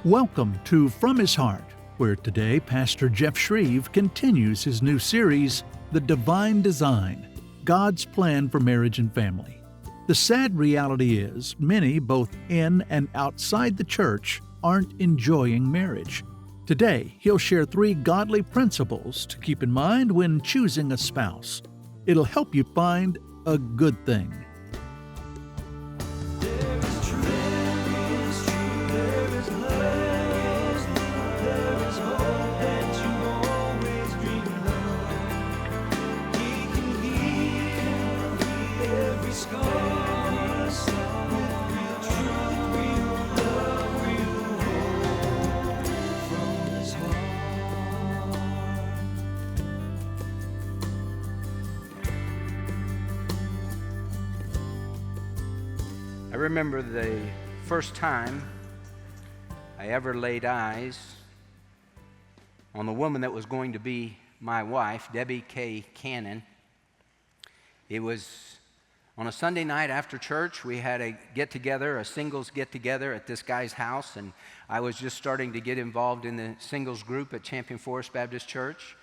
Welcome to From His Heart, where today Pastor Jeff Schreve continues his new series, The Divine Design, God's Plan for Marriage and Family. The sad reality is, many, both in and outside the church, aren't enjoying marriage. Today, he'll share 3 godly principles to keep in mind when choosing a spouse. It'll help you find a good thing. I remember the first time I ever laid eyes on the woman that was going to be my wife, Debbie K. Cannon. It was on a Sunday night after church. We had a get-together, a singles get-together at this guy's house, and I was just starting to get involved in the singles group at Champion Forest Baptist Church.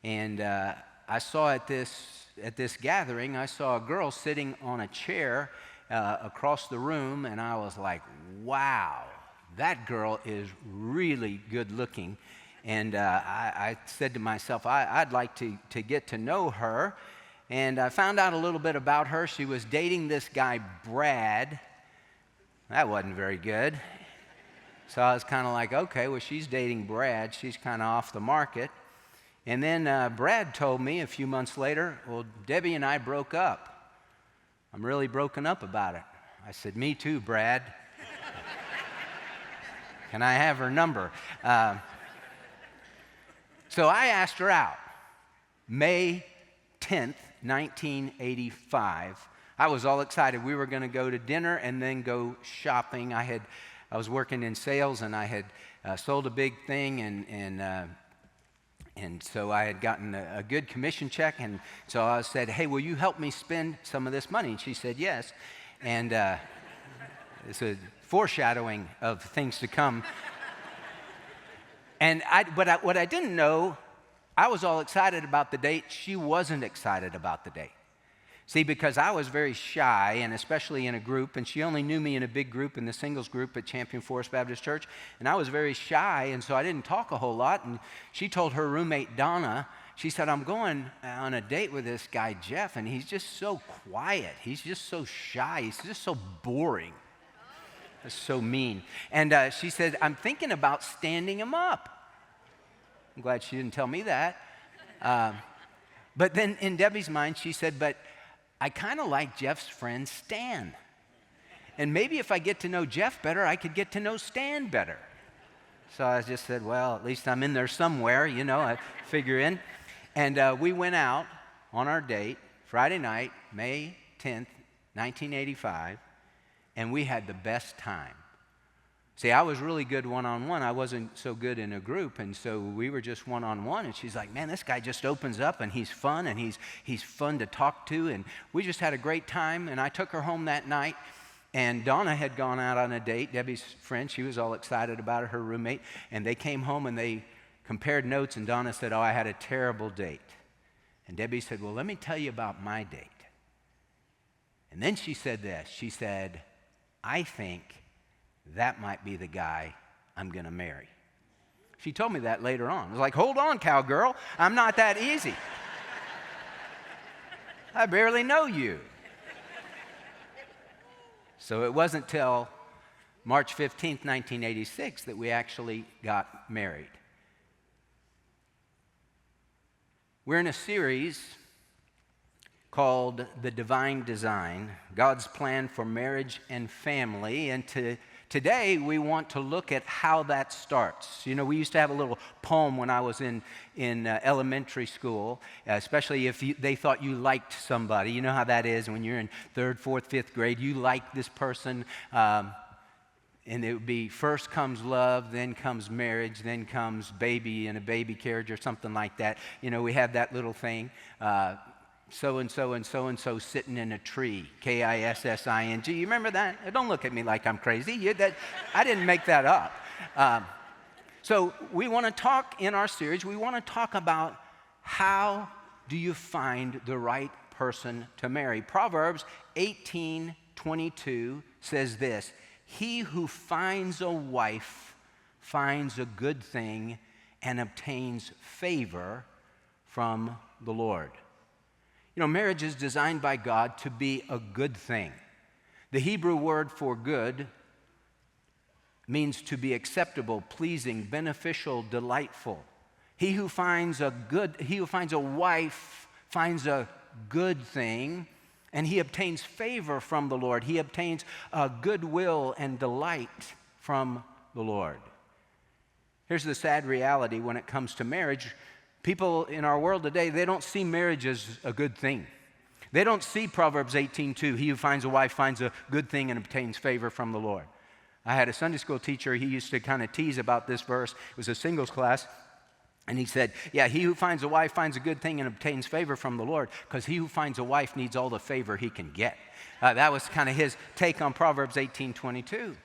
And I saw at this gathering, I saw a girl sitting on a chair across the room, and I was like, wow, that girl is really good looking. And I said to myself, I'd like to get to know her. And I found out a little bit about her. She was dating this guy, Brad. That wasn't very good. So I was kind of like, okay, well, she's dating Brad. She's kind of off the market. And then Brad told me a few months later, well, Debbie and I broke up. I'm really broken up about it. I said, me too, Brad. Can I have her number? So I asked her out. May 10th, 1985. I was all excited. We were going to go to dinner and then go shopping. I was working in sales, and I had sold a big thing, and so I had gotten a good commission check, and so I said, hey, will you help me spend some of this money? And she said yes, and it's a foreshadowing of things to come. And what I didn't know, I was all excited about the date. She wasn't excited about the date. See, because I was very shy, and especially in a group, and she only knew me in a big group, in the singles group at Champion Forest Baptist Church, and I was very shy, and so I didn't talk a whole lot. And she told her roommate, Donna, she said, I'm going on a date with this guy, Jeff, and he's just so quiet. He's just so shy. He's just so boring. That's so mean. And she said, I'm thinking about standing him up. I'm glad she didn't tell me that. But then in Debbie's mind, she said, but I kind of like Jeff's friend Stan. And maybe if I get to know Jeff better, I could get to know Stan better. So I just said, well, at least I'm in there somewhere, I figure in. And we went out on our date Friday night, May 10th, 1985, and we had the best time. See, I was really good one-on-one. I wasn't so good in a group, and so we were just one-on-one, and she's like, man, this guy just opens up, and he's fun, and he's fun to talk to, and we just had a great time, and I took her home that night, and Donna had gone out on a date, Debbie's friend. She was all excited about it, her roommate, and they came home, and they compared notes, and Donna said, oh, I had a terrible date. And Debbie said, well, let me tell you about my date. And then she said this. She said, I think that might be the guy I'm going to marry. She told me that later on. I was like, hold on, cowgirl. I'm not that easy. I barely know you. So it wasn't till March 15th, 1986 that we actually got married. We're in a series called The Divine Design, God's Plan for Marriage and Family, and today, we want to look at how that starts. We used to have a little poem when I was in elementary school, especially if they thought you liked somebody. You know how that is when you're in 3rd, 4th, 5th grade. You like this person, and it would be first comes love, then comes marriage, then comes baby in a baby carriage or something like that. We have that little thing. so-and-so and so-and-so sitting in a tree, K-I-S-S-I-N-G. You remember that? Don't look at me like I'm crazy. I didn't make that up. So we want to talk in our series, we want to talk about how do you find the right person to marry. Proverbs 18:22 says this, "He who finds a wife finds a good thing and obtains favor from the Lord." You know, marriage is designed by God to be a good thing. The Hebrew word for good means to be acceptable, pleasing, beneficial, delightful. He who finds a wife finds a good thing, and he obtains favor from the Lord. He obtains goodwill and delight from the Lord. Here's the sad reality when it comes to marriage. People in our world today, they don't see marriage as a good thing. They don't see Proverbs 18:2, "He who finds a wife finds a good thing and obtains favor from the Lord." I had a Sunday school teacher, he used to kind of tease about this verse. It was a singles class. And he said, yeah, he who finds a wife finds a good thing and obtains favor from the Lord, because he who finds a wife needs all the favor he can get. That was kind of his take on Proverbs 18:22.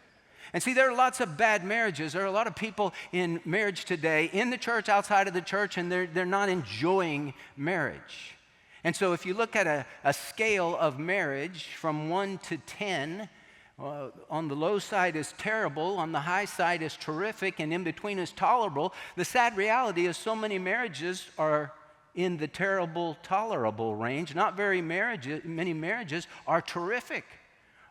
And see, there are lots of bad marriages. There are a lot of people in marriage today, in the church, outside of the church, and they're not enjoying marriage. And so if you look at a scale of marriage from 1 to 10, on the low side is terrible, on the high side is terrific, and in between is tolerable. The sad reality is so many marriages are in the terrible, tolerable range. Not very many marriages are terrific,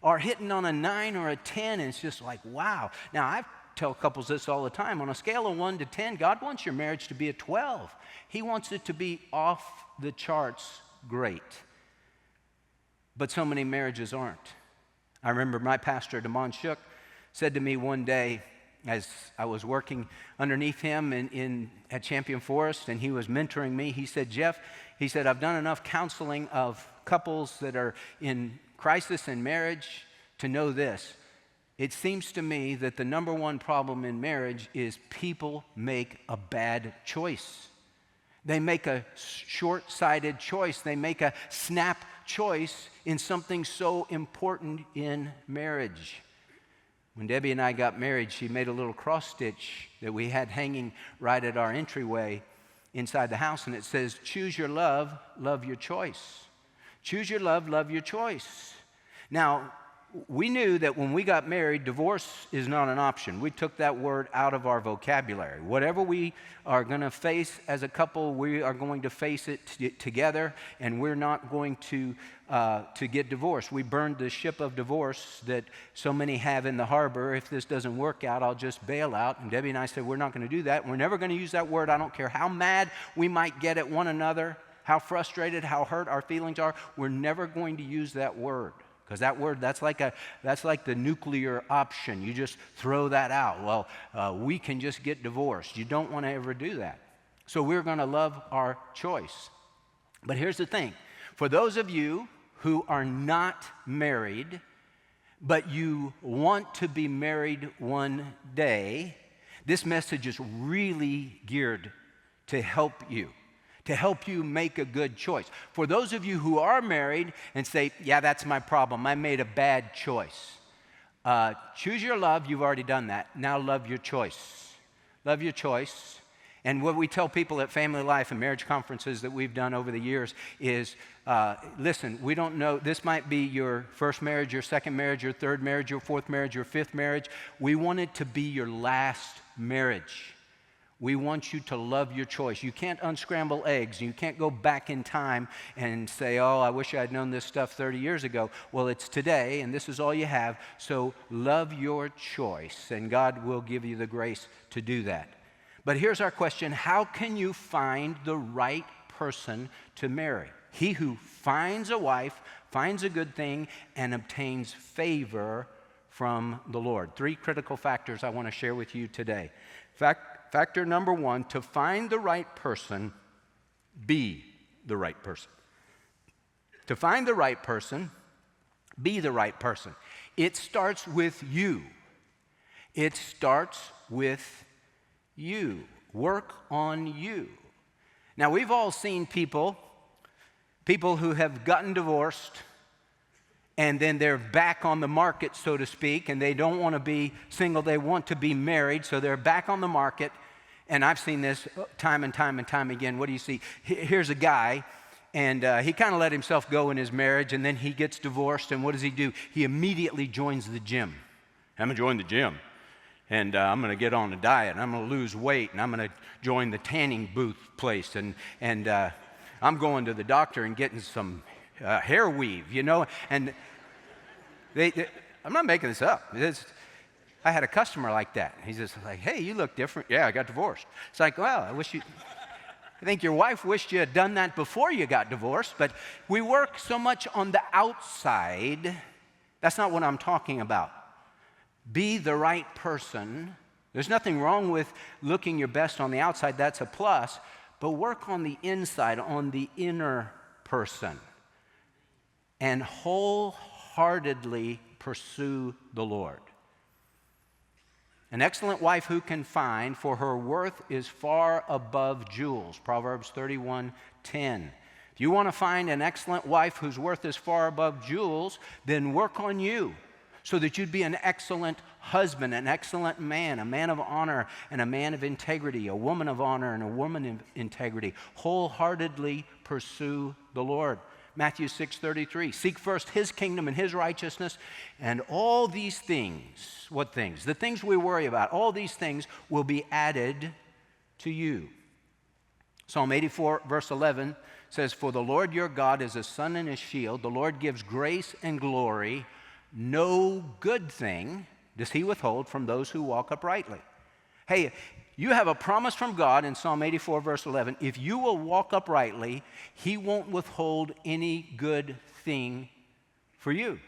are hitting on a 9 or a 10, and it's just like, wow. Now, I tell couples this all the time. On a scale of 1 to 10, God wants your marriage to be a 12. He wants it to be off the charts great. But so many marriages aren't. I remember my pastor, Damon Shook, said to me one day as I was working underneath him at Champion Forest, and he was mentoring me. He said, "Jeff," he said, "I've done enough counseling of couples that are in crisis in marriage to know this. It seems to me that the number one problem in marriage is people make a bad choice. They make a short-sighted choice. They make a snap choice in something so important in marriage." When Debbie and I got married, she made a little cross stitch that we had hanging right at our entryway inside the house, and it says, "Choose your love, love your choice." Choose your love your choice. Now, we knew that when we got married, divorce is not an option. We took that word out of our vocabulary. Whatever we are going to face as a couple, we are going to face it together, and we're not going to get divorced. We burned the ship of divorce that so many have in the harbor. If this doesn't work out, I'll just bail out. And Debbie and I said, we're not going to do that. We're never going to use that word. I don't care how mad we might get at one another, how frustrated, how hurt our feelings are. We're never going to use that word. Because that word, that's like the nuclear option. You just throw that out. Well, we can just get divorced. You don't want to ever do that. So we're going to love our choice. But here's the thing. For those of you who are not married, but you want to be married one day, this message is really geared to help you make a good choice. For those of you who are married and say, yeah, that's my problem, I made a bad choice. Choose your love, you've already done that. Now love your choice. Love your choice. And what we tell people at family life and marriage conferences that we've done over the years is, listen, we don't know, this might be your first marriage, your second marriage, your third marriage, your fourth marriage, your fifth marriage. We want it to be your last marriage. We want you to love your choice. You can't unscramble eggs. You can't go back in time and say, oh, I wish I had known this stuff 30 years ago. Well, it's today, and this is all you have. So love your choice, and God will give you the grace to do that. But here's our question. How can you find the right person to marry? He who finds a wife finds a good thing and obtains favor from the Lord. 3 critical factors I want to share with you today. Factor number 1, to find the right person, be the right person. To find the right person, be the right person. It starts with you. It starts with you. Work on you. Now, we've all seen people People who have gotten divorced and then they're back on the market, so to speak, and they don't want to be single, they want to be married, so they're back on the market. And I've seen this time and time and time again. What do you see? Here's a guy, and he kind of let himself go in his marriage, and then he gets divorced, and what does he do? He immediately joins the gym. I'm going to join the gym, and I'm going to get on a diet, and I'm going to lose weight, and I'm going to join the tanning booth place, and I'm going to the doctor and getting some hair weave, you know. And I'm not making this up. I had a customer like that. He's just like, hey, you look different. Yeah, I got divorced. It's like, well, I think your wife wished you had done that before you got divorced, but we work so much on the outside. That's not what I'm talking about. Be the right person. There's nothing wrong with looking your best on the outside. That's a plus. But work on the inside, on the inner person. And wholeheartedly pursue the Lord. An excellent wife who can find, for her worth is far above jewels. Proverbs 31:10. If you want to find an excellent wife whose worth is far above jewels, then work on you so that you'd be an excellent husband, an excellent man, a man of honor and a man of integrity, a woman of honor and a woman of integrity. Wholeheartedly pursue the Lord. Matthew 6:33, seek first his kingdom and his righteousness, and all these things, what things? The things we worry about, all these things will be added to you. Psalm 84, verse 11 says, for the Lord your God is a sun and a shield. The Lord gives grace and glory. No good thing does he withhold from those who walk uprightly. Hey, you have a promise from God in Psalm 84, verse 11. If you will walk uprightly, he won't withhold any good thing for you.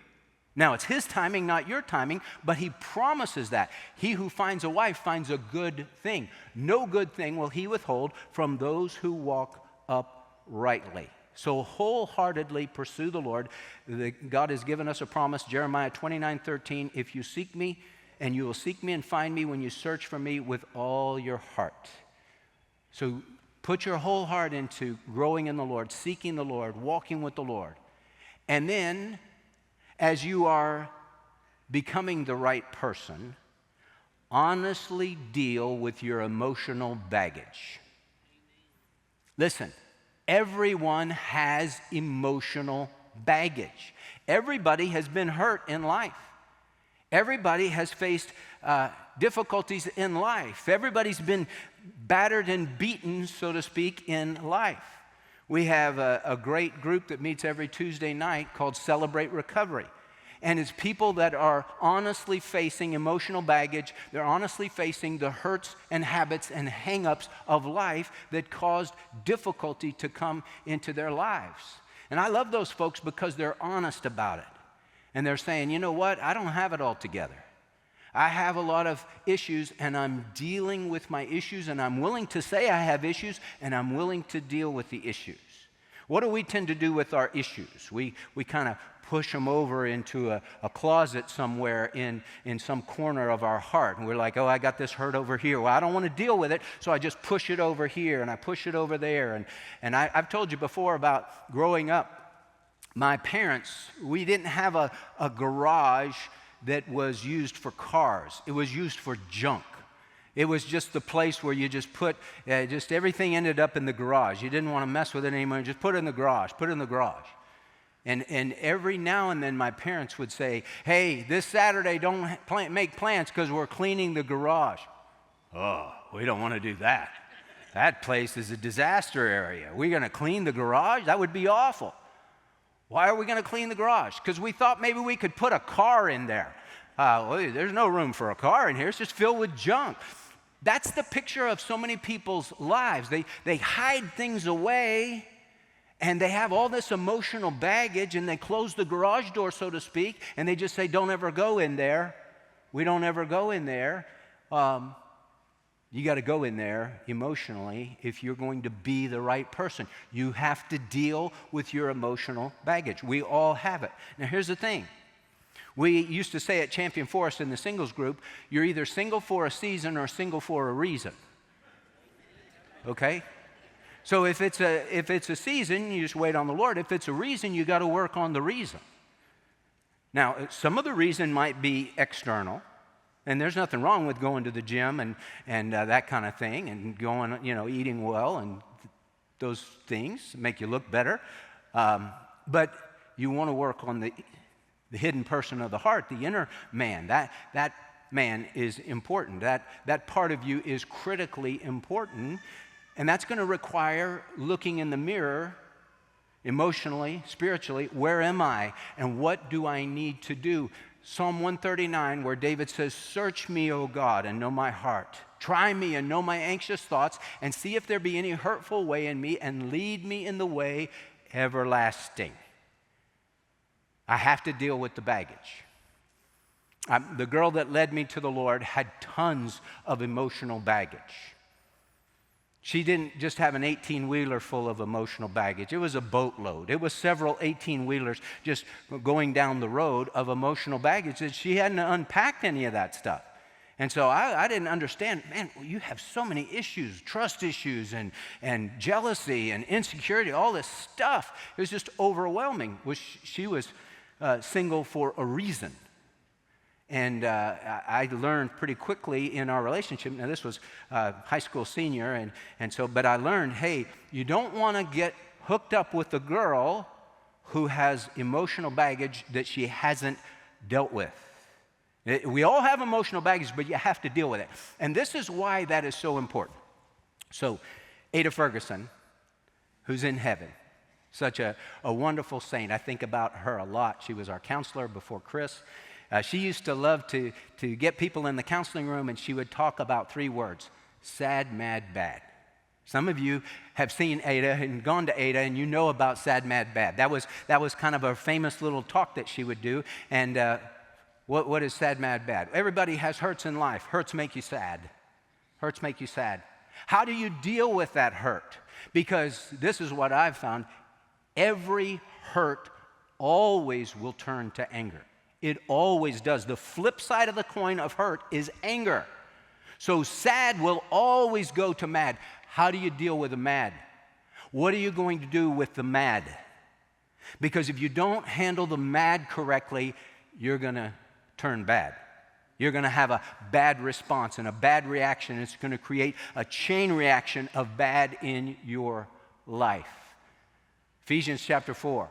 Now, it's his timing, not your timing, but he promises that. He who finds a wife finds a good thing. No good thing will he withhold from those who walk uprightly. So wholeheartedly pursue the Lord. God has given us a promise, Jeremiah 29:13, if you seek me, and you will seek me and find me when you search for me with all your heart. So put your whole heart into growing in the Lord, seeking the Lord, walking with the Lord. And then, as you are becoming the right person, honestly deal with your emotional baggage. Listen, everyone has emotional baggage. Everybody has been hurt in life. Everybody has faced difficulties in life. Everybody's been battered and beaten, so to speak, in life. We have a great group that meets every Tuesday night called Celebrate Recovery. And it's people that are honestly facing emotional baggage. They're honestly facing the hurts and habits and hang-ups of life that caused difficulty to come into their lives. And I love those folks because they're honest about it. And they're saying, you know what, I don't have it all together. I have a lot of issues, and I'm dealing with my issues, and I'm willing to say I have issues, and I'm willing to deal with the issues. What do we tend to do with our issues? We kind of push them over into a closet somewhere in some corner of our heart. And we're like, oh, I got this hurt over here. Well, I don't want to deal with it, so I just push it over here, and I push it over there. And I've told you before about growing up. My parents, we didn't have a garage that was used for cars. It was used for junk. It was just the place where you just put, just everything ended up in the garage. You didn't want to mess with it anymore. Just put it in the garage, put it in the garage. And every now and then my parents would say, hey, this Saturday don't make plans because we're cleaning the garage. Oh, we don't want to do that. That place is a disaster area. We're going to clean the garage? That would be awful. Why are we going to clean the garage? Because we thought maybe we could put a car in there. Well, there's no room for a car in here. It's just filled with junk. That's the picture of so many people's lives. They hide things away, and they have all this emotional baggage, and they close the garage door, so to speak, and they just say, don't ever go in there. We don't ever go in there. You got to go in there emotionally if you're going to be the right person. You have to deal with your emotional baggage. We all have it. Now, here's the thing. We used to say at Champion Forest in the singles group, you're either single for a season or single for a reason. Okay? So if it's a season, you just wait on the Lord. If it's a reason, you got to work on the reason. Now, some of the reason might be external, and there's nothing wrong with going to the gym and that kind of thing, and going, eating well, and those things make you look better. But you want to work on the hidden person of the heart, the inner man. That man is important. That part of you is critically important. And that's going to require looking in the mirror emotionally, spiritually. Where am I? And what do I need to do? Psalm 139, where David says, "Search me, O God, and know my heart. Try me and know my anxious thoughts, and see if there be any hurtful way in me, and lead me in the way everlasting." I have to deal with the baggage. The girl that led me to the Lord had tons of emotional baggage. She didn't just have an 18-wheeler full of emotional baggage. It was a boatload. It was several 18-wheelers just going down the road of emotional baggage that she hadn't unpacked any of that stuff. And so I didn't understand, man, you have so many issues, trust issues and jealousy and insecurity, all this stuff. It was just overwhelming. She was single for a reason. And I learned pretty quickly in our relationship. Now, this was high school senior, but I learned, hey, you don't want to get hooked up with a girl who has emotional baggage that she hasn't dealt with. We all have emotional baggage, but you have to deal with it. And this is why that is so important. So, Ada Ferguson, who's in heaven, such a wonderful saint. I think about her a lot. She was our counselor before Chris. She used to love to get people in the counseling room, and she would talk about 3 words: sad, mad, bad. Some of you have seen Ada and gone to Ada, and you know about sad, mad, bad. That was kind of a famous little talk that she would do. And what is sad, mad, bad? Everybody has hurts in life. Hurts make you sad. Hurts make you sad. How do you deal with that hurt? Because this is what I've found. Every hurt always will turn to anger. It always does. The flip side of the coin of hurt is anger. So sad will always go to mad. How do you deal with the mad? What are you going to do with the mad? Because if you don't handle the mad correctly, you're going to turn bad. You're going to have a bad response and a bad reaction. It's going to create a chain reaction of bad in your life. Ephesians chapter 4.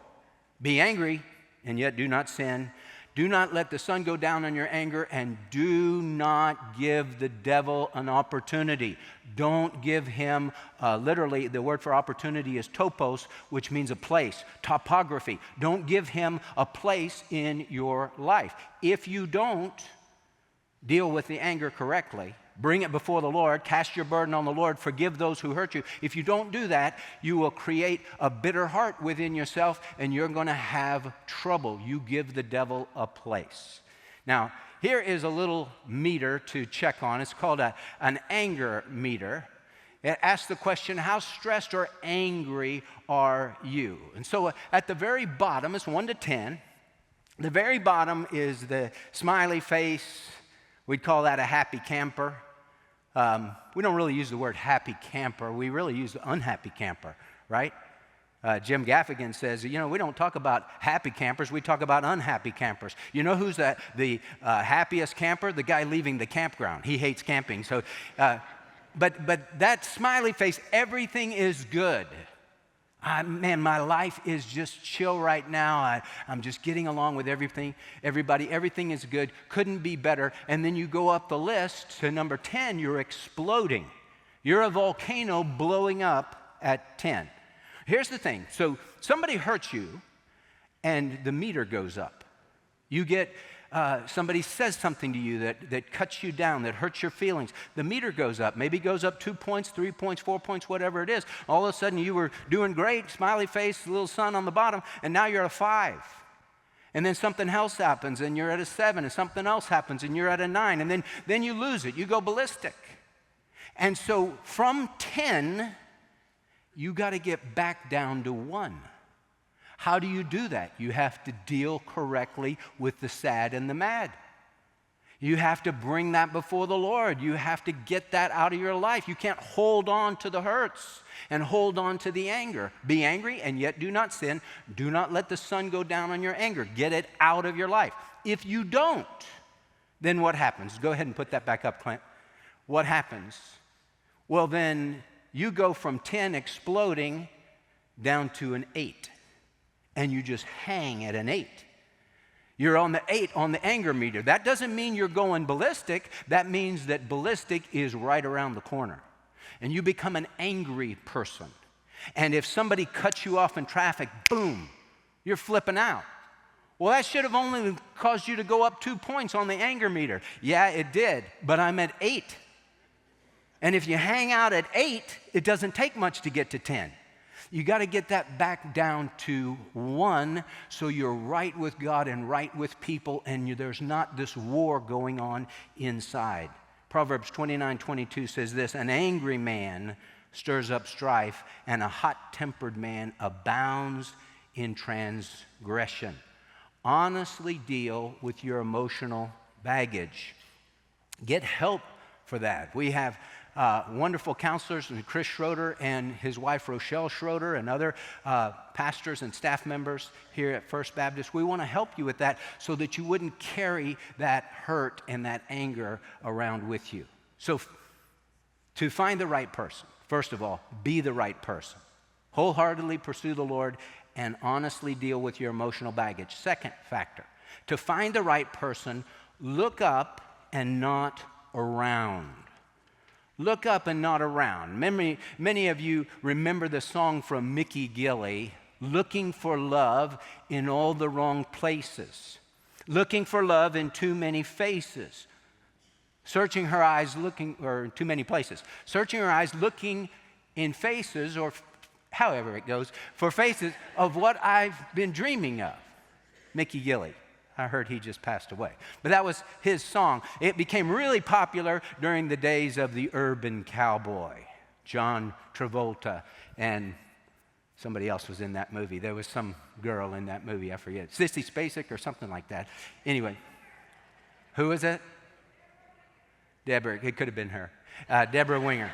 Be angry, and yet do not sin. Do not let the sun go down on your anger, and do not give the devil an opportunity. Don't give him, literally, the word for opportunity is topos, which means a place, topography. Don't give him a place in your life. If you don't deal with the anger correctly, bring it before the Lord, cast your burden on the Lord, forgive those who hurt you. If you don't do that, you will create a bitter heart within yourself, and you're going to have trouble. You give the devil a place. Now, here is a little meter to check on. It's called an anger meter. It asks the question, how stressed or angry are you? And so at the very bottom, it's 1 to 10. The very bottom is the smiley face. We'd call that a happy camper. We don't really use the word happy camper. We really use the unhappy camper, right? Jim Gaffigan says, we don't talk about happy campers. We talk about unhappy campers. You know who's the happiest camper? The guy leaving the campground. He hates camping. So, but that smiley face, everything is good. Man, my life is just chill right now. I'm just getting along with everybody. Everything is good. Couldn't be better. And then you go up the list to number 10, you're exploding. You're a volcano blowing up at 10. Here's the thing. So somebody hurts you, and the meter goes up. You get somebody says something to you that cuts you down, that hurts your feelings. The meter goes up. Maybe goes up 2 points, 3 points, 4 points, whatever it is. All of a sudden you were doing great, smiley face, little sun on the bottom, and now you're at a 5. And then something else happens, and you're at a 7, and something else happens, and you're at a 9, and then you lose it. You go ballistic. And so from 10, you got to get back down to 1. How do you do that? You have to deal correctly with the sad and the mad. You have to bring that before the Lord. You have to get that out of your life. You can't hold on to the hurts and hold on to the anger. Be angry and yet do not sin. Do not let the sun go down on your anger. Get it out of your life. If you don't, then what happens? Go ahead and put that back up, Clint. What happens? Well, then you go from 10 exploding down to an 8, and you just hang at an 8. You're on the 8 on the anger meter. That doesn't mean you're going ballistic. That means that ballistic is right around the corner. And you become an angry person. And if somebody cuts you off in traffic, boom, you're flipping out. Well, that should have only caused you to go up 2 points on the anger meter. Yeah, it did, but I'm at 8. And if you hang out at 8, it doesn't take much to get to 10. You got to get that back down to 1 so you're right with God and right with people, and there's not this war going on inside. Proverbs 29:22 says this, an angry man stirs up strife, and a hot-tempered man abounds in transgression. Honestly deal with your emotional baggage. Get help for that. We have wonderful counselors, Chris Schroeder and his wife Rochelle Schroeder, and other pastors and staff members here at First Baptist. We want to help you with that so that you wouldn't carry that hurt and that anger around with you. So to find the right person, first of all, be the right person. Wholeheartedly pursue the Lord and honestly deal with your emotional baggage. Second factor, to find the right person, look up and not around. Look up and not around. Many of you remember the song from Mickey Gilley, looking for love in all the wrong places. Looking for love in too many faces. Searching her eyes looking, or too many places. Searching her eyes looking in faces, or however it goes, for faces of what I've been dreaming of. Mickey Gilley. I heard he just passed away. But that was his song. It became really popular during the days of the urban cowboy. John Travolta and somebody else was in that movie. There was some girl in that movie, I forget. Sissy Spacek or something like that. Anyway, who was it? Deborah. It could have been her. Deborah Winger.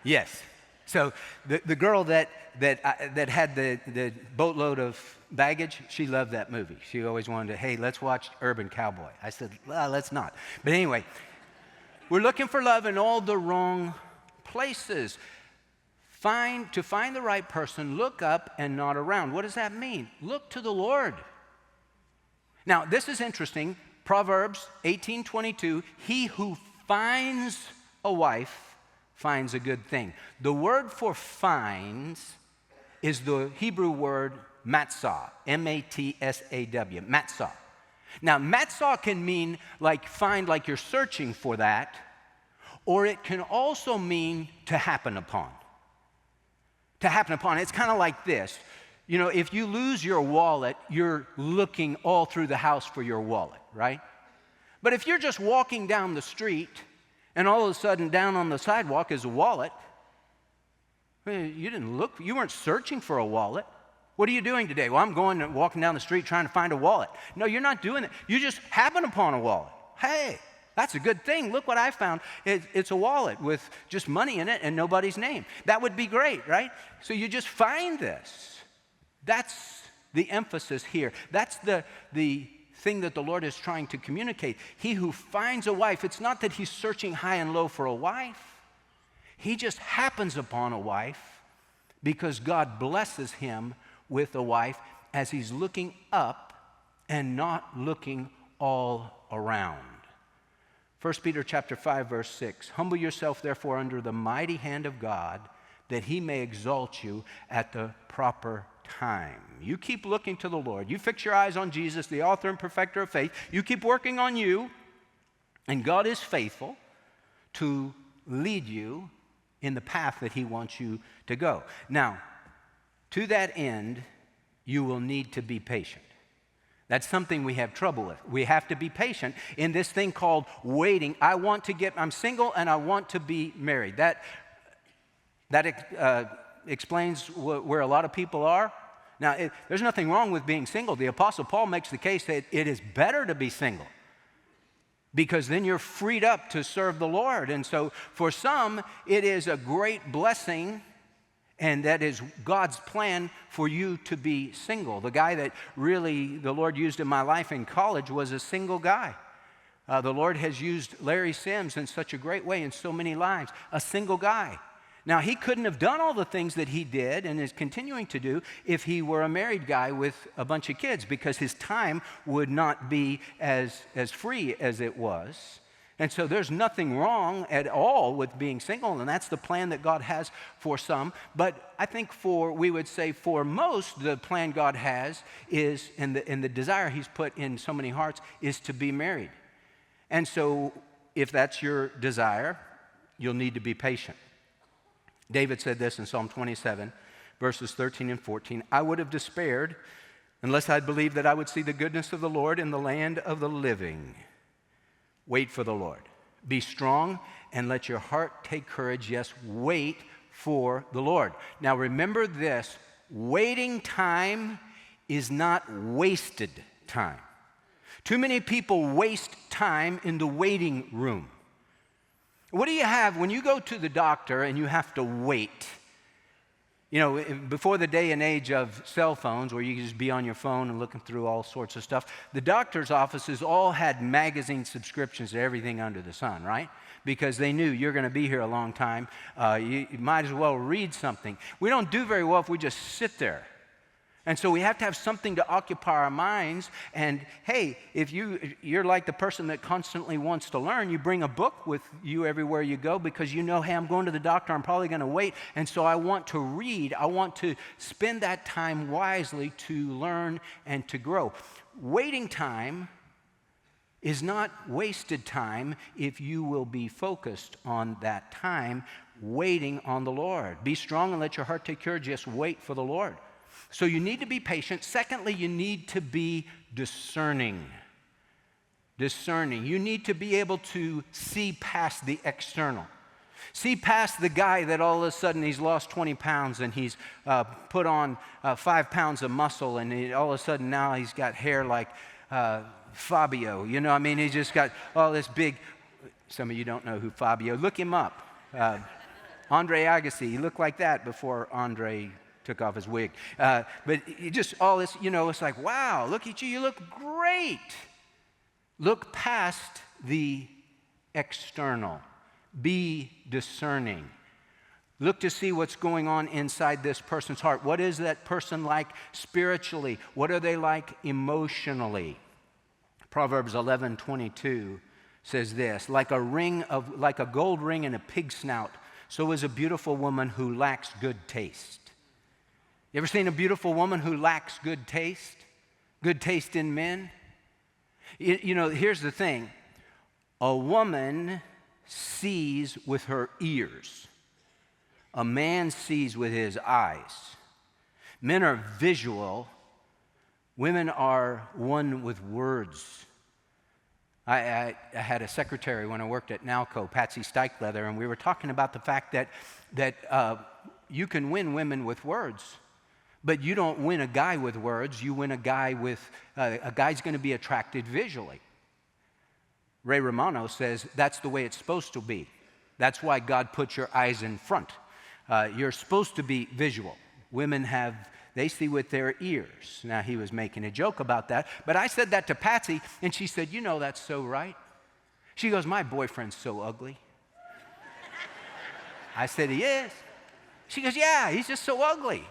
Yes. So the girl that had the boatload of baggage, she loved that movie. She always wanted to, hey, let's watch Urban Cowboy. I said, well, let's not. But anyway, we're looking for love in all the wrong places. To find the right person, look up and not around. What does that mean? Look to the Lord. Now, this is interesting. Proverbs 18:22, he who finds a wife finds a good thing. The word for finds is the Hebrew word matzah, M-A-T-S-A-W, matzah. Now, matzah can mean like find, like you're searching for that, or it can also mean to happen upon. To happen upon. It's kind of like this. You know, if you lose your wallet, you're looking all through the house for your wallet, right? But if you're just walking down the street and all of a sudden down on the sidewalk is a wallet, you didn't look, you weren't searching for a wallet. What are you doing today? Well, I'm going and walking down the street trying to find a wallet. No, you're not doing it. You just happen upon a wallet. Hey, that's a good thing. Look what I found. It's a wallet with just money in it and nobody's name. That would be great, right? So you just find this. That's the emphasis here. That's the thing that the Lord is trying to communicate. He who finds a wife, it's not that he's searching high and low for a wife. He just happens upon a wife because God blesses him with a wife as he's looking up and not looking all around. 1 Peter chapter 5, verse 6, humble yourself therefore under the mighty hand of God, that he may exalt you at the proper time. You keep looking to the Lord. You fix your eyes on Jesus, the author and perfecter of faith. You keep working on you, and God is faithful to lead you in the path that he wants you to go. Now, to that end, you will need to be patient. That's something we have trouble with. We have to be patient in this thing called waiting. I'm single and I want to be married. That explains where a lot of people are. Now, there's nothing wrong with being single. The Apostle Paul makes the case that it is better to be single. because then you're freed up to serve the Lord. And so for some, it is a great blessing, and that is God's plan for you to be single. The guy that really the Lord used in my life in college was a single guy. The Lord has used Larry Sims in such a great way in so many lives, a single guy. Now, he couldn't have done all the things that he did and is continuing to do if he were a married guy with a bunch of kids, because his time would not be as free as it was. And so there's nothing wrong at all with being single, and that's the plan that God has for some. But I think we would say for most, the plan God has is, and the desire he's put in so many hearts, is to be married. And so if that's your desire, you'll need to be patient. David said this in Psalm 27, verses 13 and 14, I would have despaired unless I'd believed that I would see the goodness of the Lord in the land of the living. Wait for the Lord. Be strong and let your heart take courage. Yes, wait for the Lord. Now remember this, waiting time is not wasted time. Too many people waste time in the waiting room. What do you have when you go to the doctor and you have to wait? You know, before the day and age of cell phones where you can just be on your phone and looking through all sorts of stuff, the doctor's offices all had magazine subscriptions to everything under the sun, right? Because they knew you're going to be here a long time. You might as well read something. We don't do very well if we just sit there. And so we have to have something to occupy our minds. And hey, if you're like the person that constantly wants to learn, you bring a book with you everywhere you go because you know, hey, I'm going to the doctor, I'm probably going to wait, and so I want to read. I want to spend that time wisely to learn and to grow. Waiting time is not wasted time if you will be focused on that time, waiting on the Lord. Be strong and let your heart take courage. Just wait for the Lord. So you need to be patient. Secondly, you need to be discerning. Discerning. You need to be able to see past the external. See past the guy that all of a sudden he's lost 20 pounds and he's put on 5 pounds of muscle, and all of a sudden now he's got hair like Fabio. You know, I mean, he's just got all this big. Some of you don't know who Fabio. Look him up. Andre Agassi. He looked like that before Andre took off his wig. But just all this, you know, it's like, wow, look at you. You look great. Look past the external. Be discerning. Look to see what's going on inside this person's heart. What is that person like spiritually? What are they like emotionally? Proverbs 11:22 says this, like a gold ring in a pig's snout, so is a beautiful woman who lacks good taste. You ever seen a beautiful woman who lacks good taste? Good taste in men? You know, here's the thing. A woman sees with her ears. A man sees with his eyes. Men are visual. Women are one with words. I had a secretary when I worked at Nalco, Patsy Steichleather, and we were talking about the fact that you can win women with words. But you don't win a guy with words. You win a guy with, a guy's going to be attracted visually. Ray Romano says that's the way it's supposed to be. That's why God puts your eyes in front. You're supposed to be visual. Women they see with their ears. Now, he was making a joke about that. But I said that to Patsy, and she said, you know, that's so right. She goes, my boyfriend's so ugly. I said, he is. She goes, yeah, he's just so ugly.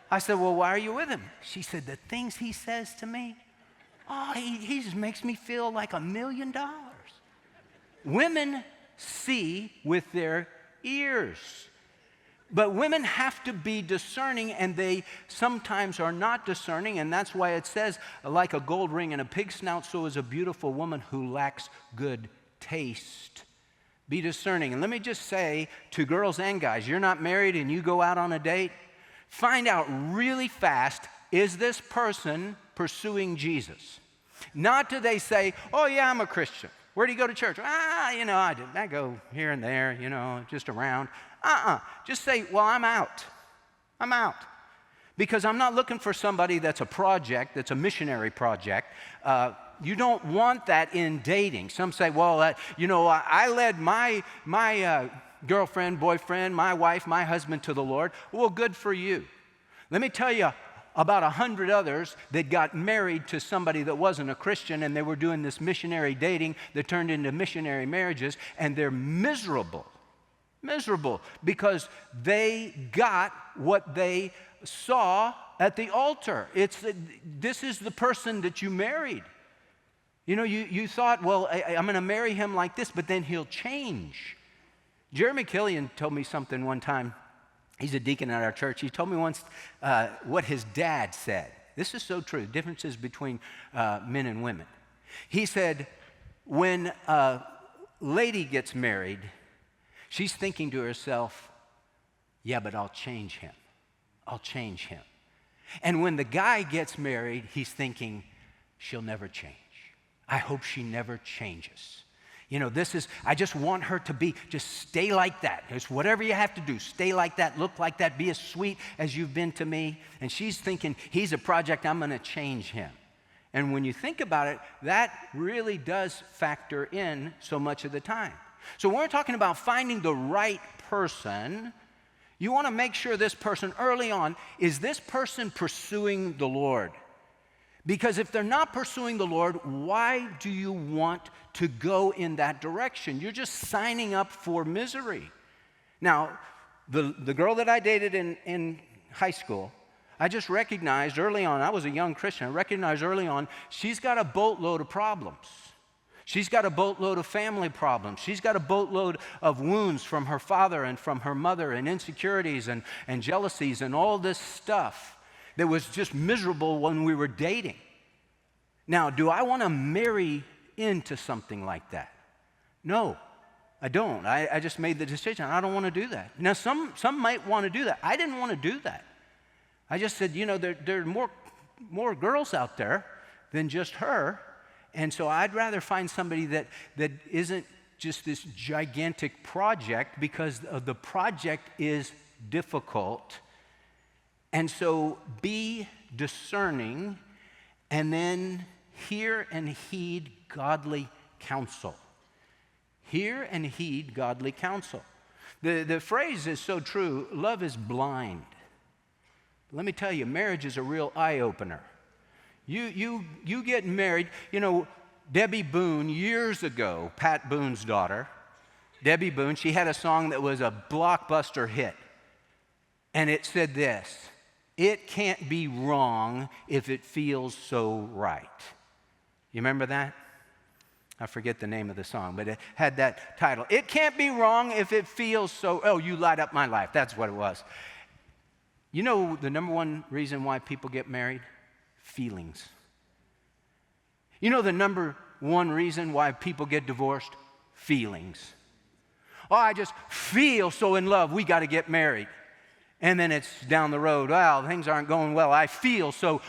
I said, well, why are you with him? She said, the things he says to me, he just makes me feel like $1 million. Women see with their ears. But women have to be discerning, and they sometimes are not discerning, and that's why it says, like a gold ring in a pig's snout, so is a beautiful woman who lacks good taste. Be discerning. And let me just say to girls and guys, you're not married and you go out on a date, find out really fast, is this person pursuing Jesus? Not do they say, oh yeah, I'm a Christian. Where do you go to church? You know, I go here and there, you know, just around. Just say, well, I'm out. I'm out. Because I'm not looking for somebody that's a project, that's a missionary project. you don't want that in dating. Some say, well, I led my girlfriend, boyfriend, my wife, my husband to the Lord. Well, good for you. Let me tell you about 100 others that got married to somebody that wasn't a Christian, and they were doing this missionary dating that turned into missionary marriages, and they're miserable. Miserable because they got what they saw at the altar. This is the person that you married. You thought, well, I'm going to marry him like this, but then he'll change. Jeremy Killian told me something one time. He's a deacon at our church. He told me once what his dad said. This is so true, differences between men and women. He said, when a lady gets married, she's thinking to herself, yeah, but I'll change him. I'll change him. And when the guy gets married, he's thinking, she'll never change. I hope she never changes. I just want her to just stay like that. It's whatever you have to do. Stay like that, look like that, be as sweet as you've been to me. And she's thinking, he's a project, I'm going to change him. And when you think about it, that really does factor in so much of the time. So when we're talking about finding the right person, you want to make sure this person early on, is this person pursuing the Lord? Because if they're not pursuing the Lord, why do you want to go in that direction? You're just signing up for misery. Now, the girl that I dated in high school, I just recognized early on, I was a young Christian, I recognized early on, she's got a boatload of problems. She's got a boatload of family problems. She's got a boatload of wounds from her father and from her mother and insecurities and jealousies and all this stuff that was just miserable when we were dating. Now, do I want to marry into something like that? No, I don't. I just made the decision. I don't want to do that. Now, some might want to do that. I didn't want to do that. I just said, there are more girls out there than just her, and so I'd rather find somebody that isn't just this gigantic project, because the project is difficult. And so be discerning, and then hear and heed godly counsel. Hear and heed godly counsel. The phrase is so true, love is blind. Let me tell you, marriage is a real eye-opener. You get married, Debbie Boone, years ago, Pat Boone's daughter, Debbie Boone, she had a song that was a blockbuster hit. And it said this: it can't be wrong if it feels so right. You remember that? I forget the name of the song, but it had that title. It can't be wrong if it feels so, oh, you light up my life. That's what it was. You know the number one reason why people get married? Feelings. You know the number one reason why people get divorced? Feelings. Oh, I just feel so in love, we got to get married. And then it's down the road, wow, things aren't going well. I feel so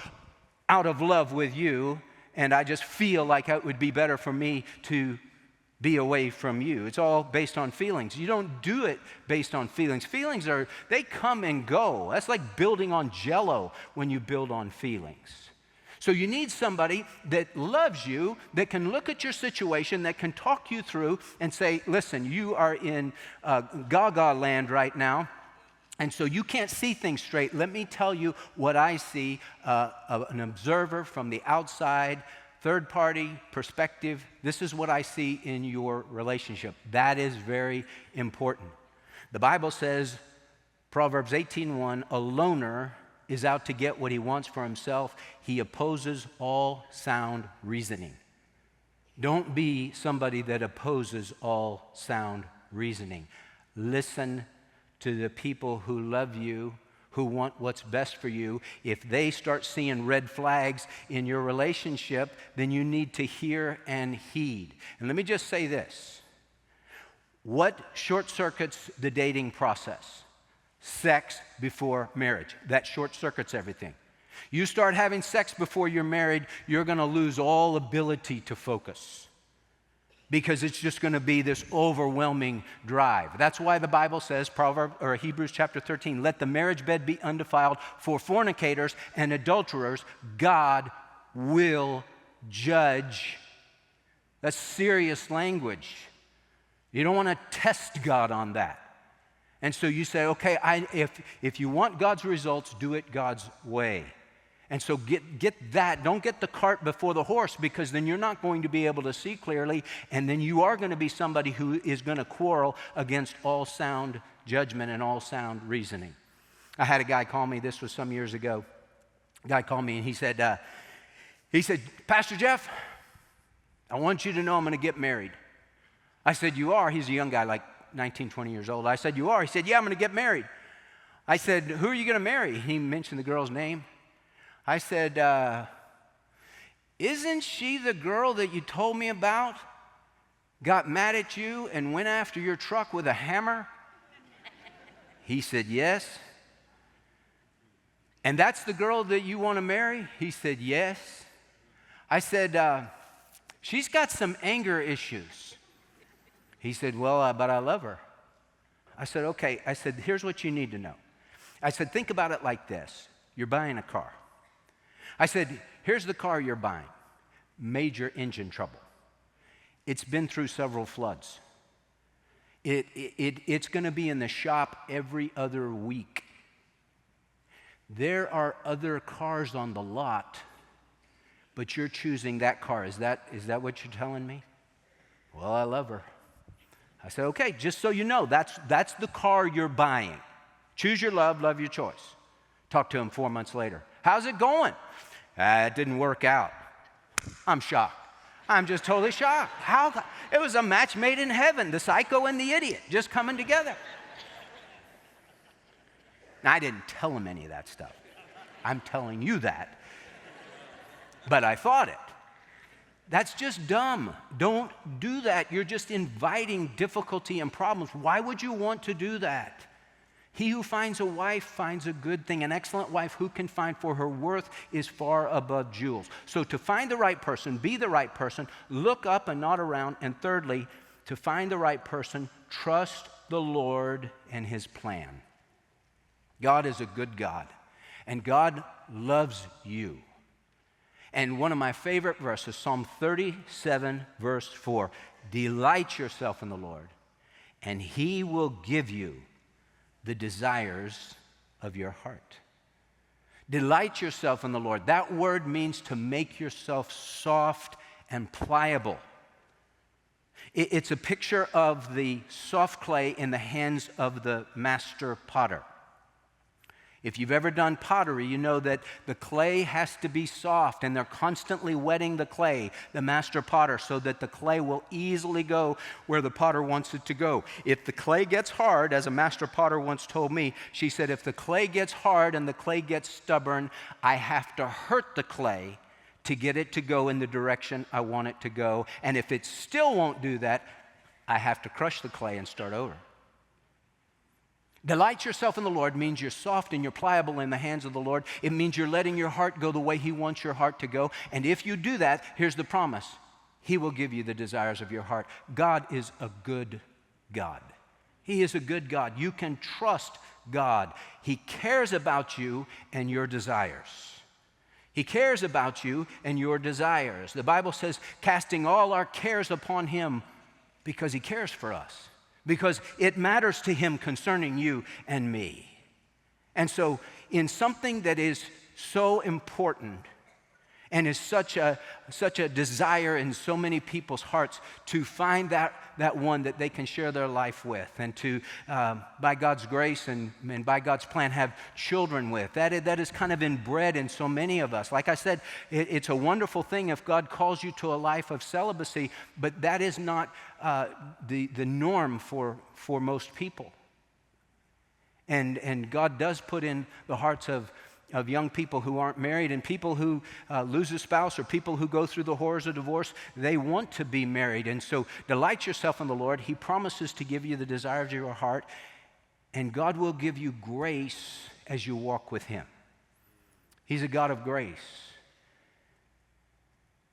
out of love with you, and I just feel like it would be better for me to be away from you. It's all based on feelings. You don't do it based on feelings. Feelings they come and go. That's like building on Jell-O when you build on feelings. So you need somebody that loves you, that can look at your situation, that can talk you through and say, listen, you are in gaga land right now, and so you can't see things straight. Let me tell you what I see, an observer from the outside, third-party perspective. This is what I see in your relationship. That is very important. The Bible says, Proverbs 18:1, a loner is out to get what he wants for himself. He opposes all sound reasoning. Don't be somebody that opposes all sound reasoning. Listen to the people who love you, who want what's best for you. If they start seeing red flags in your relationship, then you need to hear and heed. And let me just say this. What short circuits the dating process? Sex before marriage. That short circuits everything. You start having sex before you're married, you're going to lose all ability to focus, because it's just going to be this overwhelming drive. That's why the Bible says, Hebrews chapter 13, let the marriage bed be undefiled, for fornicators and adulterers God will judge. That's serious language. You don't want to test God on that. And so you say, okay, if you want God's results, do it God's way. And so get that. Don't get the cart before the horse, because then you're not going to be able to see clearly, and then you are going to be somebody who is going to quarrel against all sound judgment and all sound reasoning. I had a guy call me, this was some years ago. A guy called me and he said, Pastor Jeff, I want you to know I'm going to get married. I said, you are? He's a young guy, like 19, 20 years old. I said, you are? He said, yeah, I'm going to get married. I said, who are you going to marry? He mentioned the girl's name. I said, isn't she the girl that you told me about? Got mad at you and went after your truck with a hammer? He said, yes. And that's the girl that you want to marry? He said, yes. I said, she's got some anger issues. He said, well, but I love her. I said, okay. I said, here's what you need to know. I said, think about it like this. You're buying a car. I said, here's the car you're buying. Major engine trouble. It's been through several floods. It's going to be in the shop every other week. There are other cars on the lot, but you're choosing that car. Is that what you're telling me? Well, I love her. I said, okay, just so you know, that's the car you're buying. Choose your love your choice. Talked to him 4 months later. How's it going? It didn't work out. I'm shocked. I'm just totally shocked. How? It was a match made in heaven, the psycho and the idiot just coming together. Now, I didn't tell him any of that stuff. I'm telling you that. But I thought it. That's just dumb. Don't do that. You're just inviting difficulty and problems. Why would you want to do that? He who finds a wife finds a good thing. An excellent wife who can find, for her worth is far above jewels. So to find the right person, be the right person, look up and not around. And thirdly, to find the right person, trust the Lord and his plan. God is a good God, and God loves you. And one of my favorite verses, Psalm 37, verse 4, delight yourself in the Lord, and he will give you the desires of your heart. Delight yourself in the Lord. That word means to make yourself soft and pliable. It's a picture of the soft clay in the hands of the master potter. If you've ever done pottery, you know that the clay has to be soft, and they're constantly wetting the clay, the master potter, so that the clay will easily go where the potter wants it to go. If the clay gets hard, as a master potter once told me, she said, if the clay gets hard and the clay gets stubborn, I have to hurt the clay to get it to go in the direction I want it to go. And if it still won't do that, I have to crush the clay and start over. Delight yourself in the Lord means you're soft and you're pliable in the hands of the Lord. It means you're letting your heart go the way he wants your heart to go. And if you do that, here's the promise. He will give you the desires of your heart. God is a good God. He is a good God. You can trust God. He cares about you and your desires. He cares about you and your desires. The Bible says, casting all our cares upon him, because he cares for us. Because it matters to him concerning you and me. And so in something that is so important and is such a desire in so many people's hearts, to find that one that they can share their life with, and to, by God's grace and by God's plan, have children with. That is kind of inbred in so many of us. Like I said, it's a wonderful thing if God calls you to a life of celibacy, but that is not the norm for most people. And God does put in the hearts of young people who aren't married, and people who lose a spouse, or people who go through the horrors of divorce. They want to be married. And so delight yourself in the Lord. He promises to give you the desires of your heart, and God will give you grace as you walk with him. He's a God of grace.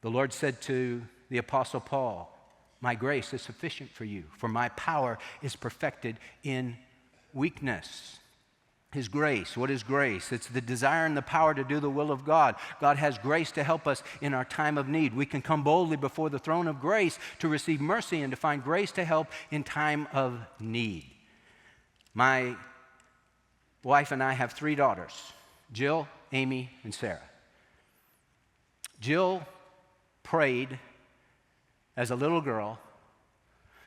The Lord said to the Apostle Paul, my grace is sufficient for you, for my power is perfected in weakness. His grace. What is grace? It's the desire and the power to do the will of God. God has grace to help us in our time of need. We can come boldly before the throne of grace to receive mercy and to find grace to help in time of need. My wife and I have 3 daughters, Jill, Amy, and Sarah. Jill prayed as a little girl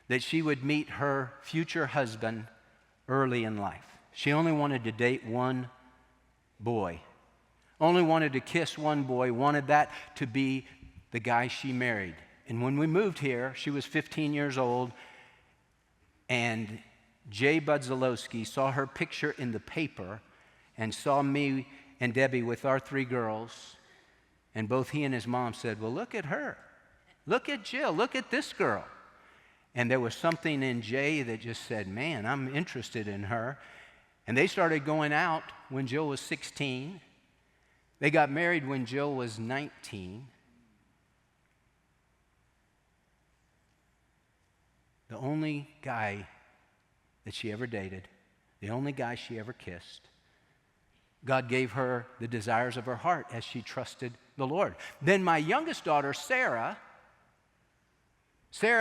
that she would meet her future husband early in life. She only wanted to date one boy, only wanted to kiss one boy, wanted that to be the guy she married. And when we moved here, she was 15 years old, and Jay Budzalowski saw her picture in the paper and saw me and Debbie with our 3 girls, and both he and his mom said, well, look at her. Look at Jill. Look at this girl. And there was something in Jay that just said, man, I'm interested in her. And they started going out when Jill was 16. They got married when Jill was 19. The only guy that she ever dated, the only guy she ever kissed, God gave her the desires of her heart as she trusted the Lord. Then my youngest daughter, Sarah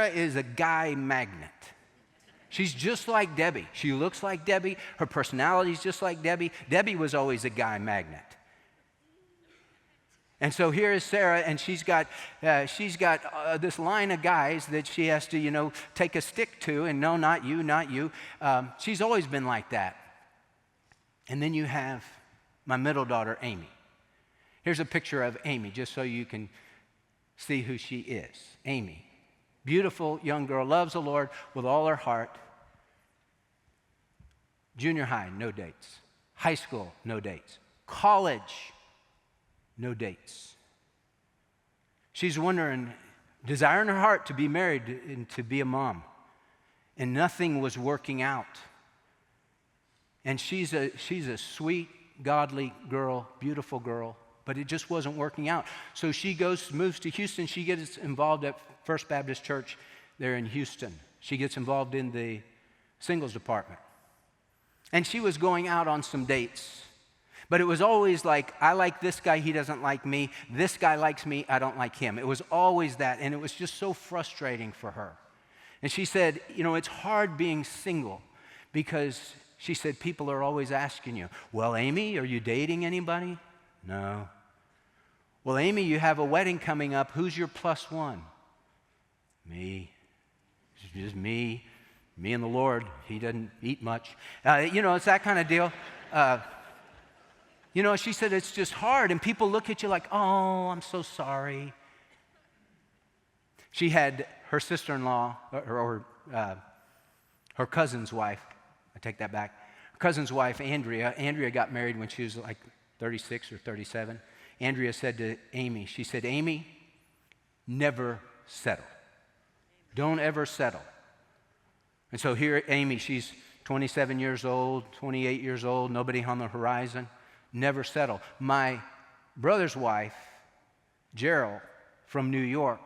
is a guy magnet. She's just like Debbie. She looks like Debbie. Her personality's just like Debbie. Debbie was always a guy magnet. And so here is Sarah, and she's got this line of guys that she has to, take a stick to, and no, not you, not you. She's always been like that. And then you have my middle daughter, Amy. Here's a picture of Amy, just so you can see who she is. Amy. Beautiful young girl, loves the Lord with all her heart. Junior high, no dates. High school, no dates. College, no dates. She's wondering, desiring her heart to be married and to be a mom. And nothing was working out. And she's a sweet, godly girl, beautiful girl, but it just wasn't working out. So she moves to Houston. She gets involved at First Baptist Church there in Houston. She gets involved in the singles department. And she was going out on some dates. But it was always like, I like this guy, he doesn't like me. This guy likes me, I don't like him. It was always that, and it was just so frustrating for her. And she said, it's hard being single because she said, people are always asking you, well, Amy, are you dating anybody? No. Well, Amy, you have a wedding coming up. Who's your plus one? Me. It's just me and the Lord. He doesn't eat much. It's that kind of deal. She said it's just hard, and people look at you like, oh, I'm so sorry. She had her sister-in-law, or her cousin's wife. I take that back. Her cousin's wife, Andrea. Andrea got married when she was like 36 or 37. Andrea said to Amy, she said, Amy, never settle. Don't ever settle. And so here, Amy, she's 27 years old, 28 years old, nobody on the horizon. Never settle. My brother's wife, Gerald, from New York,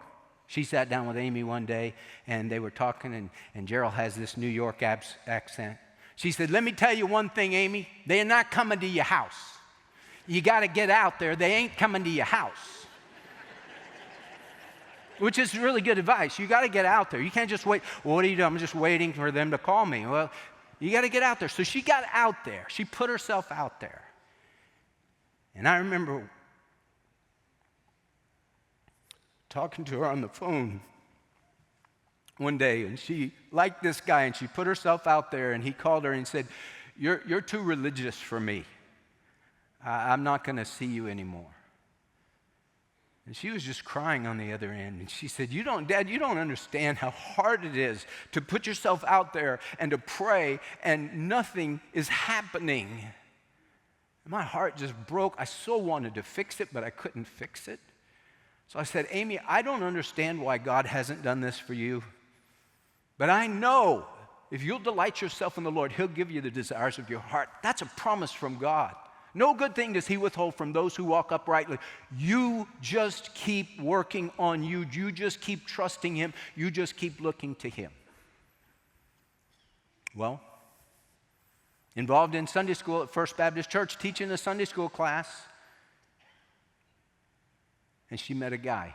she sat down with Amy one day, and they were talking, and Gerald has this New York accent. She said, let me tell you one thing, Amy. They are not coming to your house. You got to get out there. They ain't coming to your house. Which is really good advice. You got to get out there. You can't just wait. Well, what do you do? I'm just waiting for them to call me. Well, you got to get out there. So she got out there. She put herself out there. And I remember talking to her on the phone one day, and she liked this guy, and she put herself out there, and he called her and said, you're too religious for me. I'm not going to see you anymore. And she was just crying on the other end. And she said, Dad, you don't understand how hard it is to put yourself out there and to pray, and nothing is happening. And my heart just broke. I so wanted to fix it, but I couldn't fix it. So I said, Amy, I don't understand why God hasn't done this for you, but I know if you'll delight yourself in the Lord, He'll give you the desires of your heart. That's a promise from God. No good thing does He withhold from those who walk uprightly. You just keep working on you. You just keep trusting Him. You just keep looking to Him. Well, involved in Sunday school at First Baptist Church, teaching a Sunday school class. And she met a guy.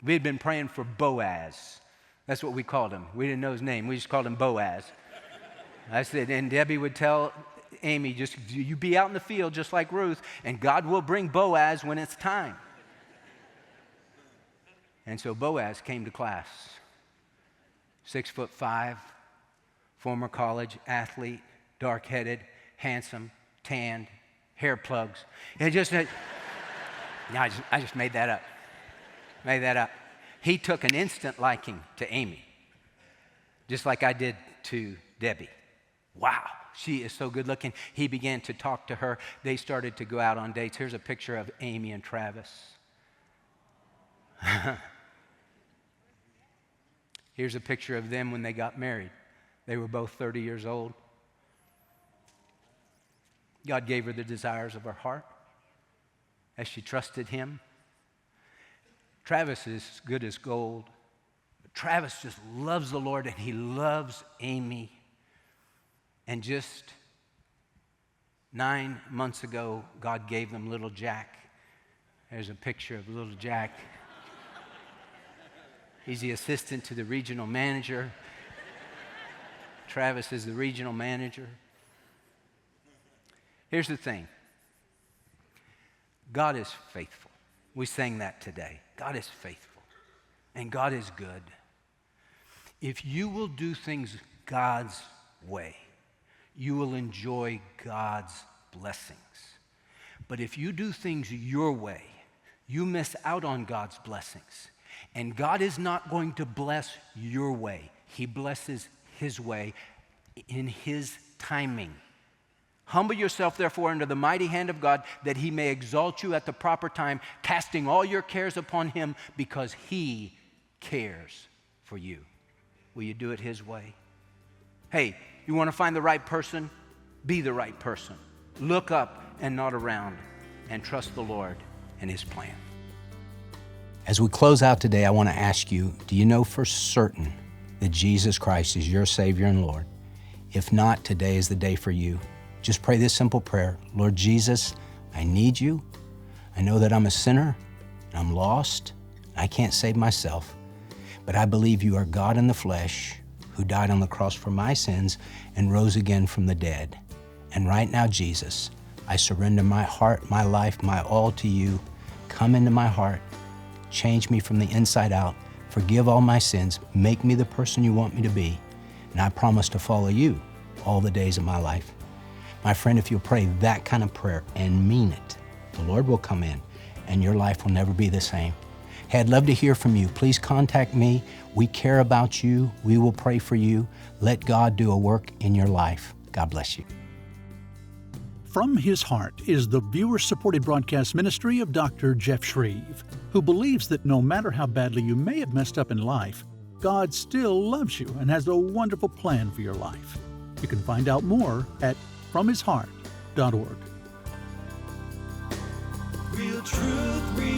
We had been praying for Boaz. That's what we called him. We didn't know his name. We just called him Boaz. I said, and Debbie would tell Amy, just you be out in the field just like Ruth, and God will bring Boaz when it's time. And so Boaz came to class. 6'5", former college athlete, dark-headed, handsome, tanned, hair plugs. I just made that up. Made that up. He took an instant liking to Amy, just like I did to Debbie. Wow, she is so good looking. He began to talk to her. They started to go out on dates. Here's a picture of Amy and Travis. Here's a picture of them when they got married. They were both 30 years old. God gave her the desires of her heart as she trusted him. Travis is good as gold. But Travis just loves the Lord, and he loves Amy. And just 9 months ago, God gave them little Jack. There's a picture of little Jack. He's the assistant to the regional manager. Travis is the regional manager. Here's the thing. God is faithful. We sang that today. God is faithful, and God is good. If you will do things God's way, you will enjoy God's blessings. But if you do things your way, you miss out on God's blessings. And God is not going to bless your way. He blesses his way in his timing. Humble yourself, therefore, under the mighty hand of God, that he may exalt you at the proper time, casting all your cares upon him, because he cares for you. Will you do it his way? Hey, you want to find the right person? Be the right person. Look up and not around, and trust the Lord and his plan. As we close out today, I want to ask you, do you know for certain that Jesus Christ is your Savior and Lord? If not, today is the day for you. Just pray this simple prayer. Lord Jesus, I need you. I know that I'm a sinner, and I'm lost. I can't save myself, but I believe you are God in the flesh who died on the cross for my sins and rose again from the dead. And right now, Jesus, I surrender my heart, my life, my all to you. Come into my heart. Change me from the inside out. Forgive all my sins. Make me the person you want me to be. And I promise to follow you all the days of my life. My friend, if you'll pray that kind of prayer and mean it, the Lord will come in and your life will never be the same. Hey, I'd love to hear from you. Please contact me. We care about you. We will pray for you. Let God do a work in your life. God bless you. From His Heart is the viewer-supported broadcast ministry of Dr. Jeff Schreve, who believes that no matter how badly you may have messed up in life, God still loves you and has a wonderful plan for your life. You can find out more at fromhisheart.org. Real truth, real